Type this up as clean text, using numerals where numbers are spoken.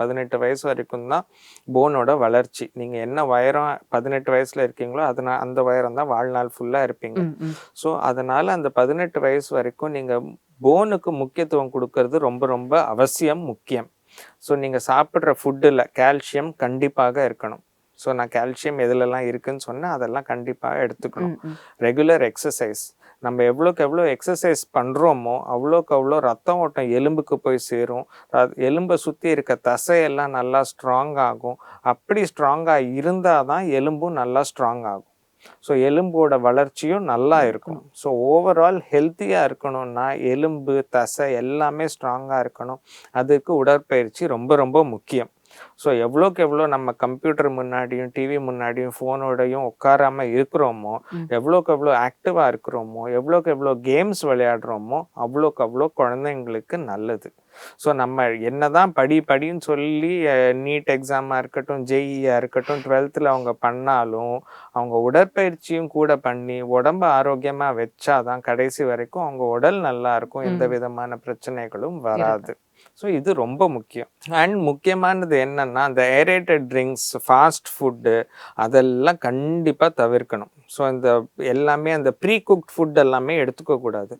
18 வயசு வரைக்கும் தான் போனோட வளர்ச்சி. நீங்கள் என்ன உயரம் 18 வயசில் இருக்கீங்களோ அந்த உயரம் தான் வாழ்நாள் ஃபுல்லாக இருப்பீங்க. ஸோ அதனால் அந்த 18 வயசு வரைக்கும் நீங்கள் போனுக்கு முக்கியத்துவம் கொடுக்கறது ரொம்ப ரொம்ப அவசியம், முக்கியம். ஸோ நீங்கள் சாப்பிட்ற ஃபுட்டில் கால்சியம் கண்டிப்பாக இருக்கணும். ஸோ நான் கால்சியம் எதுலலாம் இருக்குன்னு சொன்னேன், அதெல்லாம் கண்டிப்பாக எடுத்துக்கணும். ரெகுலர் எக்ஸசைஸ், நம்ம எவ்வளோக்கு எவ்வளோ எக்ஸசைஸ் பண்ணுறோமோ அவ்வளோக்கு அவ்வளோ ரத்த ஓட்டம் எலும்புக்கு போய் சேரும். எலும்பை சுற்றி இருக்க தசையெல்லாம் நல்லா ஸ்ட்ராங் ஆகும். அப்படி ஸ்ட்ராங்காக இருந்தால் தான் எலும்பும் நல்லா ஸ்ட்ராங் ஆகும். ஸோ எலும்போட வளர்ச்சியும் நல்லா இருக்கும். ஸோ ஓவரால் ஹெல்த்தியாக இருக்கணும்னா எலும்பு தசை எல்லாமே ஸ்ட்ராங்காக இருக்கணும். அதுக்கு உடற்பயிற்சி ரொம்ப ரொம்ப முக்கியம். ஸோ எவ்வளோக்கு எவ்வளோ நம்ம கம்ப்யூட்டர் முன்னாடியும் டிவி முன்னாடியும் ஃபோனோடையும் உட்காராமல் இருக்கிறோமோ, எவ்வளோக்கு எவ்வளோ ஆக்டிவாக இருக்கிறோமோ, எவ்வளோக்கு எவ்வளோ கேம்ஸ் விளையாடுறோமோ அவ்வளோக்கு அவ்வளோ குழந்தைங்களுக்கு நல்லது. ஸோ நம்ம என்னதான் படின்னு சொல்லி நீட் எக்ஸாமாக இருக்கட்டும், ஜேஇயாக இருக்கட்டும், 12th அவங்க பண்ணாலும் அவங்க உடற்பயிற்சியும் கூட பண்ணி உடம்பு ஆரோக்கியமாக வச்சாதான் கடைசி வரைக்கும் அவங்க உடல் நல்லா இருக்கும், எந்த விதமான பிரச்சனைகளும் வராது. ஸோ இது ரொம்ப முக்கியம். அண்ட் முக்கியமானது என்னன்னா, அந்த ஏரேட்டட் ட்ரிங்க்ஸ், ஃபாஸ்ட் ஃபுட்டு அதெல்லாம் கண்டிப்பாக தவிர்க்கணும். ஸோ இந்த எல்லாமே அந்த ப்ரீ குக்ட் ஃபுட் எல்லாமே எடுத்துக்கக்கூடாது.